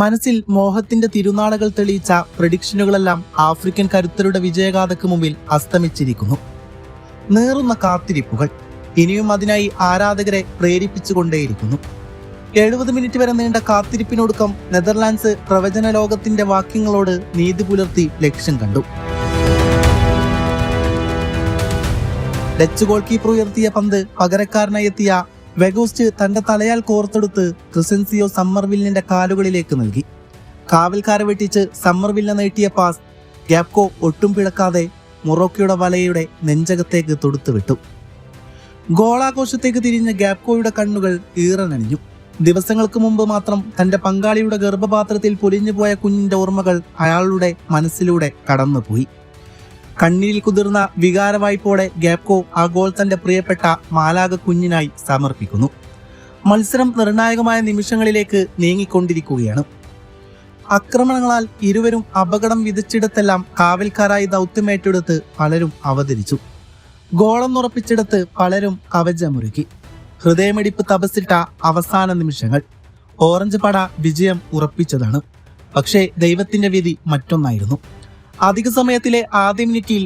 മനസ്സിൽ മോഹത്തിന്റെ തിരുനാളുകൾ തെളിയിച്ച പ്രഡിക്ഷനുകളെല്ലാം ആഫ്രിക്കൻ കരുത്തരുടെ വിജയഗാഥയ്ക്ക് മുമ്പിൽ അസ്തമിച്ചിരിക്കുന്നു. നീറുന്ന കാത്തിരിപ്പുകൾ ഇനിയും അതിനായി ആരാധകരെ പ്രേരിപ്പിച്ചുകൊണ്ടേയിരിക്കുന്നു. 70 മിനിറ്റ് വരെ നീണ്ട കാത്തിരിപ്പിനൊടുക്കം നെതർലാൻഡ്സ് പ്രവചന ലോകത്തിന്റെ വാക്യങ്ങളോട് നീതി പുലർത്തി ലക്ഷ്യം കണ്ടു. ഡച്ച് ഗോൾ കീപ്പർ ഉയർത്തിയ പന്ത് പകരക്കാരനായി എത്തിയ വെഗോസ്റ്റ് തന്റെ തലയാൽ കോർത്തെടുത്ത് ക്രിസൻസിയോ സമ്മർവില്ലിന്റെ കാലുകളിലേക്ക് നൽകി. കാവൽക്കാരെ വെട്ടിച്ച് സമ്മർവില്ല നീട്ടിയ പാസ് ഗ്യാപ്കോ ഒട്ടും പിഴക്കാതെ മൊറോക്കോയുടെ വലയുടെ നെഞ്ചകത്തേക്ക് തൊടുത്തുവിട്ടു. ഗോളാഘോഷത്തേക്ക് തിരിഞ്ഞ ഗ്യാപ്കോയുടെ കണ്ണുകൾ ഈറനണിഞ്ഞു. ദിവസങ്ങൾക്ക് മുമ്പ് മാത്രം തന്റെ പങ്കാളിയുടെ ഗർഭപാത്രത്തിൽ പൊലിഞ്ഞുപോയ കുഞ്ഞിന്റെ ഓർമ്മകൾ അയാളുടെ മനസ്സിലൂടെ കടന്നുപോയി. കണ്ണീരിൽ കുതിർന്ന വികാരവായ്പോടെ ഗ്യാപ്കോ ആ ഗോൾ തന്റെ പ്രിയപ്പെട്ട മാലാക കുഞ്ഞിനായി സമർപ്പിക്കുന്നു. മത്സരം നിർണായകമായ നിമിഷങ്ങളിലേക്ക് നീങ്ങിക്കൊണ്ടിരിക്കുകയാണ്. ആക്രമണങ്ങളാൽ ഇരുവരും അപകടം വിധിച്ചിടത്തെല്ലാം കാവൽക്കാരായി ദൗത്യമേറ്റെടുത്ത് പലരും അവതരിച്ചു. ഗോളെന്നുറപ്പിച്ചിടത്ത് പലരും കവചമൊരുക്കി. ഹൃദയമിടിപ്പ് തപസിട്ട അവസാന നിമിഷങ്ങൾ. ഓറഞ്ച് പട വിജയം ഉറപ്പിച്ചതാണ്. പക്ഷേ ദൈവത്തിന്റെ വിധി മറ്റൊന്നായിരുന്നു. അധിക സമയത്തിലെ ആദ്യ മിനിറ്റിൽ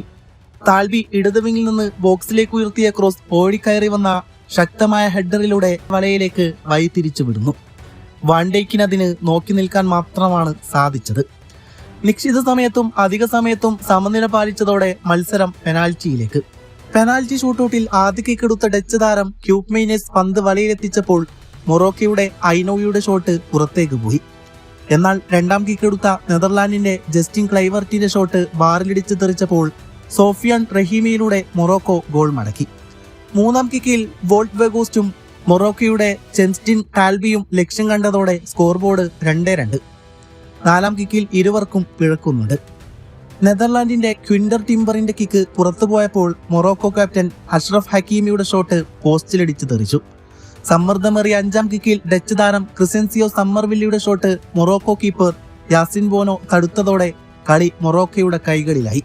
താൽബി ഇടതുവിങ്ങിൽ നിന്ന് ബോക്സിലേക്ക് ഉയർത്തിയ ക്രോസ് ഓടിക്കയറി വന്ന ശക്തമായ ഹെഡറിലൂടെ വലയിലേക്ക് വഴിതിരിച്ചു വിടുന്നു. വാൻഡേക്കിനതിന് നോക്കി നിൽക്കാൻ മാത്രമാണ് സാധിച്ചത്. നിശ്ചിത സമയത്തും അധിക സമയത്തും സമനില പാലിച്ചതോടെ മത്സരം പെനാൽറ്റിയിലേക്ക്. പെനാൽറ്റി ഷൂട്ടൌട്ടിൽ ആദ്യ കിക്കെടുത്ത ഡച്ച് താരം ക്യൂബ് മെയ്നസ് പന്ത് വലയിലെത്തിച്ചപ്പോൾ മൊറോക്കോയുടെ ഐനോയുടെ ഷോട്ട് പുറത്തേക്ക് പോയി. എന്നാൽ രണ്ടാം കിക്കെടുത്ത നെതർലാൻഡിന്റെ ജസ്റ്റിൻ ക്ലൈവർട്ടിന്റെ ഷോട്ട് ബാറിലിടിച്ച് തെറിച്ചപ്പോൾ സോഫിയാൻ റഹീമിയിലൂടെ മൊറോക്കോ ഗോൾ മടക്കി. മൂന്നാം കിക്കിൽ വോൾട്ട് വെഗോസ്റ്റും മൊറോക്കോയുടെ ചെൻസ്റ്റിൻ കാൽബിയും ലക്ഷ്യം കണ്ടതോടെ സ്കോർ ബോർഡ് 2-2. നാലാം കിക്കിൽ ഇരുവർക്കും പിഴക്കുന്നുണ്ട്. നെതർലാൻഡിന്റെ ക്വിന്റർ ടിംബറിന്റെ കിക്ക് പുറത്തുപോയപ്പോൾ മൊറോക്കോ ക്യാപ്റ്റൻ അഷ്റഫ് ഹക്കീമിയുടെ ഷോട്ട് പോസ്റ്റിലിടിച്ച് തെറിച്ചു. സമ്മർദ്ദമേറിയ അഞ്ചാം കിക്കിൽ ഡച്ച് താരം ക്രിസൻസിയോ സമ്മർവില്ലിയുടെ shot Morocco keeper Yassine Bono തടുത്തതോടെ കളി മൊറോക്കോയുടെ കൈകളിലായി.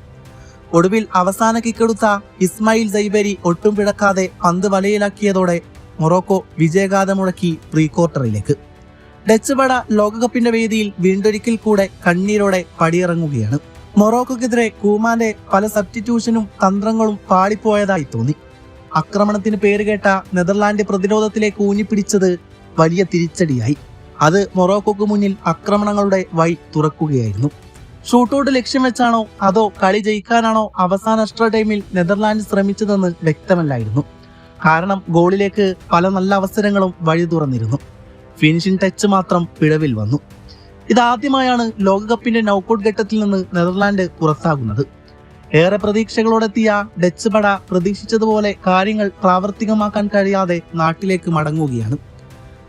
ഒടുവിൽ അവസാന കിക്കെടുത്ത ഇസ്മായിൽ സൈബരി ഒട്ടും പിഴക്കാതെ പന്ത് വലയിലാക്കിയതോടെ മൊറോക്കോ വിജയഗാഥ മുഴക്കി പ്രീ ക്വാർട്ടറിലേക്ക്. ഡച്ച് പട ലോകകപ്പിന്റെ വേദിയിൽ വീണ്ടൊരിക്കൽ കൂടെ കണ്ണീരോടെ പടിയിറങ്ങുകയാണ്. മൊറോക്കോക്കെതിരെ കൂമാന്റെ പല സബ്സ്റ്റിറ്റ്യൂഷനും തന്ത്രങ്ങളും പാളിപ്പോയതായി തോന്നി. ആക്രമണത്തിന് പേരുകേട്ട നെതർലാൻഡ് പ്രതിരോധത്തിലേക്ക് ഊന്നിപ്പിടിച്ചത് വലിയ തിരിച്ചടിയായി. അത് മൊറോക്കോക്ക് മുന്നിൽ ആക്രമണങ്ങളുടെ വഴി തുറക്കുകയായിരുന്നു. ഷൂട്ടൌട്ട് ലക്ഷ്യം വെച്ചാണോ അതോ കളി ജയിക്കാനാണോ അവസാന എക്സ്ട്രാ ടൈമിൽ നെതർലാൻഡ് ശ്രമിച്ചതെന്ന് വ്യക്തമല്ലായിരുന്നു. കാരണം ഗോളിലേക്ക് പല നല്ല അവസരങ്ങളും വഴി തുറന്നിരുന്നു. ഫിനിഷിംഗ് ടച്ച് മാത്രം പിഴവിൽ വന്നു. ഇതാദ്യമായാണ് ലോകകപ്പിന്റെ നൗക്കൌട്ട് ഘട്ടത്തിൽ നിന്ന് നെതർലാൻഡ് പുറത്താകുന്നത്. ഏറെ പ്രതീക്ഷകളോടെത്തിയ ഡച്ച് പട പ്രതീക്ഷിച്ചതുപോലെ കാര്യങ്ങൾ പ്രാവർത്തികമാക്കാൻ കഴിയാതെ നാട്ടിലേക്ക് മടങ്ങുകയാണ്.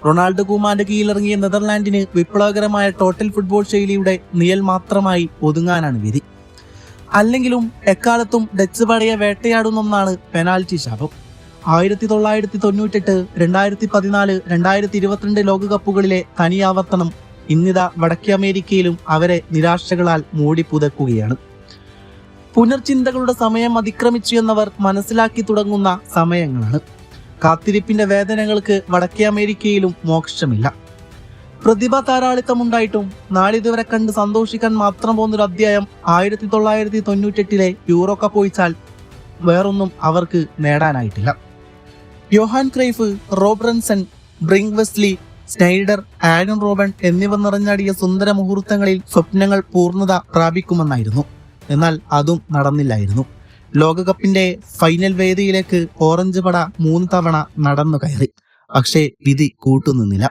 റൊണാൾഡോ കൂമാന്റെ കീഴിലിറങ്ങിയ നെതർലാൻഡിന് വിപ്ലവകരമായ ടോട്ടൽ ഫുട്ബോൾ ശൈലിയുടെ നിഴൽ മാത്രമായി ഒതുങ്ങാനാണ് വിധി. അല്ലെങ്കിലും എക്കാലത്തും ഡച്ച് പടയെ വേട്ടയാടുന്ന ഒന്നാണ് പെനാൽറ്റി ശാപം. 1998, 2014, 2022 ലോകകപ്പുകളിലെ തനിയാവർത്തനം ഇന്നിതാ വടക്കേ അമേരിക്കയിലും അവരെ നിരാശകളാൽ മൂടി പുതക്കുകയാണ്. പുനർചിന്തകളുടെ സമയം അതിക്രമിച്ചു എന്നവർ മനസ്സിലാക്കി തുടങ്ങുന്ന സമയങ്ങളാണ്. കാത്തിരിപ്പിന്റെ വേദനകൾക്ക് വടക്കേ അമേരിക്കയിലും മോക്ഷമില്ല. പ്രതിഭ ധാരാളിത്തമുണ്ടായിട്ടും നാളിതുവരെ കണ്ട് സന്തോഷിക്കാൻ മാത്രം പോകുന്നൊരു അധ്യായം 1998 യൂറോ കപ്പ് ഒഴിച്ചാൽ വേറൊന്നും അവർക്ക് നേടാനായിട്ടില്ല. Johan Cruyff, Rob Rensenbrink Wesley, Sneijder, Arjen Robben എന്നിവർ നിറഞ്ഞാടിയ സുന്ദര മുഹൂർത്തങ്ങളിൽ സ്വപ്നങ്ങൾ പൂർണ്ണത പ്രാപിക്കുമെന്നായിരുന്നു. എന്നാൽ അതും നടന്നില്ലായിരുന്നു. ലോകകപ്പിന്റെ ഫൈനൽ വേദിയിലേക്ക് ഓറഞ്ച് പട 3 തവണ നടന്നു കയറി. പക്ഷേ വിധി കൂട്ടുനിന്നില്ല.